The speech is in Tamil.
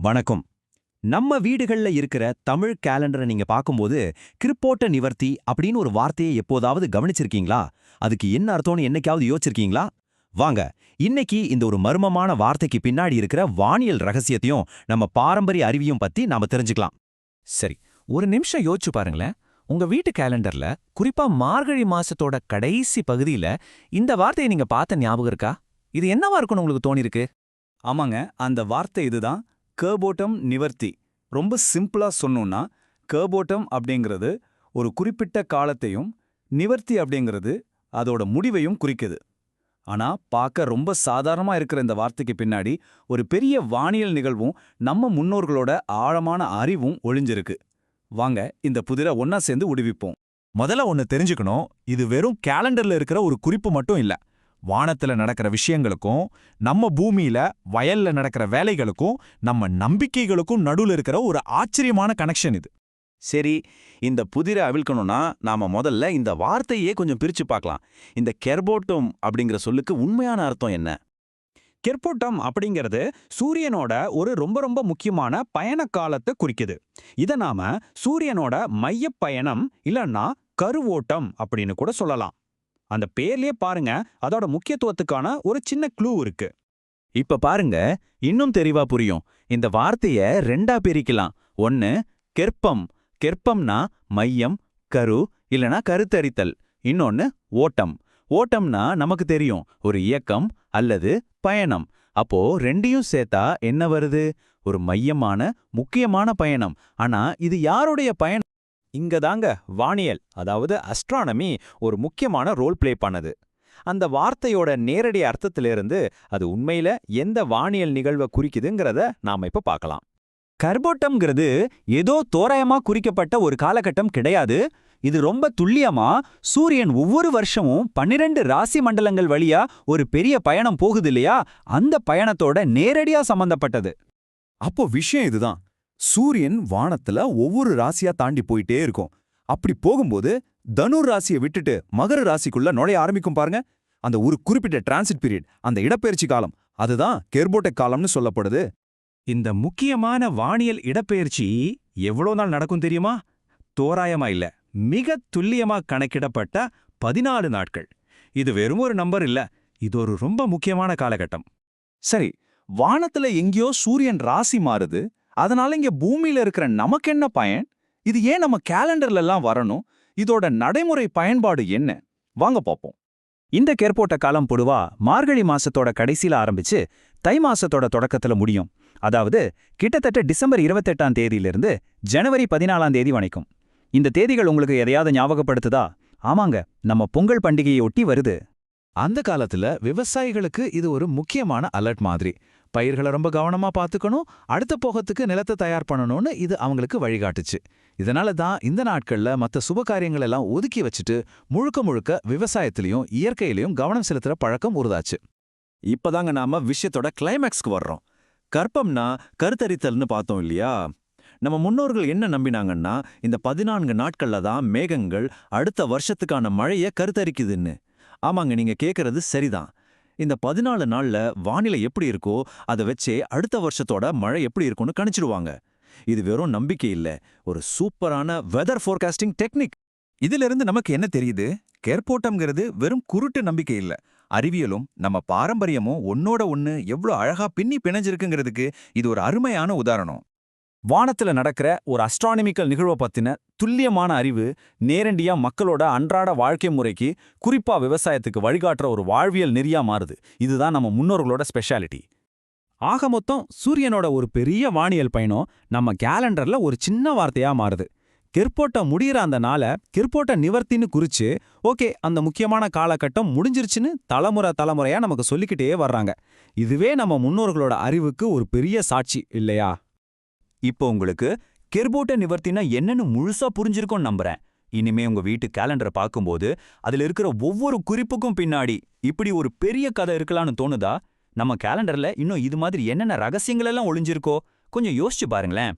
வணக்கம். நம்ம வீடுகள்ல இருக்கிற தமிழ் கேலண்டரை நீங்க பார்க்கும்போது, கிருப்போட்ட நிவர்த்தி அப்படின்னு ஒரு வார்த்தையை எப்போதாவது கவனிச்சிருக்கீங்களா? அதுக்கு என்ன அர்த்தம்னு என்னைக்காவது யோசிச்சிருக்கீங்களா? வாங்க, இன்னைக்கு இந்த ஒரு மர்மமான வார்த்தைக்கு பின்னாடி இருக்கிற வானியல் ரகசியத்தையும், நம்ம பாரம்பரிய அறிவியும் பத்தி நாம தெரிஞ்சுக்கலாம். சரி, ஒரு நிமிஷம் யோசிச்சு பாருங்களேன். உங்க வீட்டு கேலண்டர்ல குறிப்பா மார்கழி மாசத்தோட கடைசி பகுதியில இந்த வார்த்தையை நீங்க பார்த்த ஞாபகம் இருக்கா? இது என்னவா இருக்கும்னு உங்களுக்கு தோணிருக்கு? ஆமாங்க, அந்த வார்த்தை இதுதான். கேர்போட்டம் நிவர்த்தி. ரொம்ப சிம்பிளா சொன்னோம்னா, கேர்போட்டம் அப்படிங்கிறது ஒரு குறிப்பிட்ட காலத்தையும், நிவர்த்தி அப்படிங்கிறது அதோட முடிவையும் குறிக்குது. ஆனா பார்க்க ரொம்ப சாதாரணமா இருக்கிற இந்த வார்த்தைக்கு பின்னாடி ஒரு பெரிய வானியல் நிகழ்வும் நம்ம முன்னோர்களோட ஆழமான அறிவும் ஒளிஞ்சிருக்கு. வாங்க, இந்த புதிரை ஒன்னா சேர்ந்து உடுவிப்போம். முதல்ல ஒன்னு தெரிஞ்சுக்கணும், இது வெறும் கேலண்டர்ல இருக்கிற ஒரு குறிப்பு மட்டும் இல்ல. வானத்துல நடக்கிற விஷயங்களுக்கும், நம்ம பூமியில வயல்ல நடக்கிற வேலைகளுக்கும், நம்ம நம்பிக்கைகளுக்கும் நடுவுல இருக்கிற ஒரு ஆச்சரியமான கனெக்ஷன் இது. சரி, இந்த புதிரை அவிழ்க்கணும்னா நாம முதல்ல இந்த வார்த்தையே கொஞ்சம் பிரிச்சு பார்க்கலாம். இந்த கெர்போட்டம் அப்படிங்கிற சொல்லுக்கு உண்மையான அர்த்தம் என்ன? கெர்போட்டம் அப்படிங்கிறது சூரியனோட ஒரு ரொம்ப ரொம்ப முக்கியமான பயண காலத்தை குறிக்குது. இதை நாம சூரியனோட மையப் பயணம் இல்லைன்னா கருவோட்டம் அப்படின்னு கூட சொல்லலாம். அந்த பேர்லயே பாருங்க, அதோட முக்கியத்துவத்துக்கான ஒரு சின்ன க்ளூ இருக்கு. இப்ப பாருங்க, இன்னும் தெளிவா புரியும். இந்த வார்த்தைய ரெண்டா பிரிக்கலாம். ஒன்னு கெர்ப்பம். கெர்ப்பம்னா மையம், கரு இல்லனா கருத்தரித்தல். இன்னொன்னு ஓட்டம். ஓட்டம்னா நமக்கு தெரியும், ஒரு இயக்கம் அல்லது பயணம். அப்போ ரெண்டையும் சேர்த்தா என்ன வருது? ஒரு மையமான முக்கியமான பயணம். ஆனா இது யாருடைய பயணம்? இங்க தாங்க வானியல், அதாவது அஸ்ட்ரானமி ஒரு முக்கியமான ரோல் ப்ளே பண்ணது. அந்த வார்த்தையோட நேரடி அர்த்தத்திலிருந்து அது உண்மையில எந்த வானியல் நிகழ்வை குறிக்குதுங்கிறத நாம இப்ப பார்க்கலாம். கர்போட்டம்ங்கிறது ஏதோ தோராயமா குறிக்கப்பட்ட ஒரு காலகட்டம் கிடையாது. இது ரொம்ப துல்லியமா சூரியன் ஒவ்வொரு வருஷமும் 12 ராசி மண்டலங்கள் வழியா ஒரு பெரிய பயணம் போகுது இல்லையா, அந்த பயணத்தோட நேரடியா சம்பந்தப்பட்டது. அப்போ விஷயம் இதுதான். சூரியன் வானத்துல ஒவ்வொரு ராசியா தாண்டி போயிட்டே இருக்கும். அப்படி போகும்போது தனுர் ராசியை விட்டுட்டு மகர ராசிக்குள்ள நுழைய ஆரம்பிக்கும் பாருங்க. அந்த ஒரு குறிப்பிட்ட டிரான்சிட் பீரியட், அந்த இடப்பெயர்ச்சி காலம், அதுதான் கெர்போட்டக் காலம்னு சொல்லப்படுது. இந்த முக்கியமான வானியல் இடப்பெயர்ச்சி எவ்வளோ நாள் நடக்கும் தெரியுமா? தோராயமா இல்ல, மிக துல்லியமா கணக்கிடப்பட்ட 14 நாட்கள். இது வெறும் ஒரு நம்பர் இல்ல, இது ஒரு ரொம்ப முக்கியமான காலகட்டம். சரி, வானத்துல எங்கேயோ சூரியன் ராசி மாறுது. அதனால இங்க பூமியில இருக்கிற நமக்கு என்ன பயன்? இது ஏன் நம்ம கேலண்டர்ல எல்லாம் வரணும்? இதோட நடைமுறை பயன்பாடு என்ன? வாங்க பாப்போம். இந்த கெர்போட்ட காலம் பொதுவா மார்கழி மாசத்தோட கடைசியில ஆரம்பிச்சு தை மாசத்தோட தொடக்கத்துல முடியும். அதாவது கிட்டத்தட்ட டிசம்பர் 28ஆம் தேதியிலிருந்து ஜனவரி 14ஆம் தேதி வரைக்கும். இந்த தேதிகள் உங்களுக்கு எதையாவது ஞாபகப்படுத்துதா? ஆமாங்க, நம்ம பொங்கல் பண்டிகையை ஒட்டி வருது. அந்த காலத்துல விவசாயிகளுக்கு இது ஒரு முக்கியமான அலர்ட் மாதிரி. பயிர்களை ரொம்ப கவனமா பார்த்துக்கணும், அடுத்த போகத்துக்கு நிலத்தை தயார் பண்ணணும்னு இது அவங்களுக்கு வழிகாட்டுச்சு. இதனால தான் இந்த நாட்கள்ல மற்ற சுப காரியங்கள் எல்லாம் ஒதுக்கி வச்சுட்டு முழுக்க முழுக்க விவசாயத்திலையும் இயற்கையிலையும் கவனம் செலுத்துற பழக்கம் உருதாச்சு. இப்பதாங்க நாம விஷயத்தோட கிளைமேக்ஸ்க்கு வர்றோம். கற்பம்னா கருத்தரித்தல்னு பார்த்தோம் இல்லையா? நம்ம முன்னோர்கள் என்ன நம்பினாங்கன்னா, இந்த 14 நாட்கள்ல தான் மேகங்கள் அடுத்த வருஷத்துக்கான மழைய கருத்தரிக்குதுன்னு. ஆமாங்க, நீங்க கேட்கறது சரிதான். இந்த 14 நாள்ல வானிலை எப்படி இருக்கோ அதை வச்சே அடுத்த வருஷத்தோட மழை எப்படி இருக்கும்னு கணிச்சிடுவாங்க. இது வெறும் நம்பிக்கை இல்ல, ஒரு சூப்பரான வெதர் ஃபோர்காஸ்டிங் டெக்னிக். இதிலிருந்து நமக்கு என்ன தெரியுது? கெர்போட்டம்ங்கிறது வெறும் குருட்டு நம்பிக்கை இல்ல. அறிவியலும் நம்ம பாரம்பரியமும் ஒன்னோட ஒன்னு எவ்வளவு அழகா பின்னி பிணைஞ்சிருக்குங்கிறதுக்கு இது ஒரு அருமையான உதாரணம். வானத்துல நடக்கிற ஒரு அஸ்ட்ரானமிக்கல் நிகழ்வை பத்தின துல்லியமான அறிவு நேரடியா மக்களோட அன்றாட வாழ்க்கை முறைக்கு, குறிப்பா விவசாயத்துக்கு வழிகாட்டுற ஒரு வாழ்வியல் நெறியா மாறுது. இதுதான் நம்ம முன்னோர்களோட ஸ்பெஷாலிட்டி. ஆக மொத்தம் சூரியனோட ஒரு பெரிய வானியல் பயணம் நம்ம கேலண்டர்ல ஒரு சின்ன வார்த்தையா மாறுது. கெர்போட்ட முடிகிற அந்த நாளை கெர்போட்ட நிவர்த்தின்னு குறிச்சு, ஓகே, அந்த முக்கியமான காலகட்டம் முடிஞ்சிருச்சுன்னு தலைமுறையா நமக்கு சொல்லிக்கிட்டே வர்றாங்க. இதுவே நம்ம முன்னோர்களோட அறிவுக்கு ஒரு பெரிய சாட்சி இல்லையா? இப்போ உங்களுக்கு கெர்போட்ட நிவர்த்தினா என்னன்னு முழுசா புரிஞ்சிருக்கும்னு நம்புறேன். இனிமே உங்க வீட்டு கேலண்டரை பார்க்கும்போது அதுல இருக்கிற ஒவ்வொரு குறிப்புக்கும் பின்னாடி இப்படி ஒரு பெரிய கதை இருக்கலாம்னு தோணுதா? நம்ம கேலண்டர்ல இன்னும் இது மாதிரி என்னென்ன ரகசியங்கள் எல்லாம் ஒளிஞ்சிருக்கோ கொஞ்சம் யோசிச்சு பாருங்களேன்.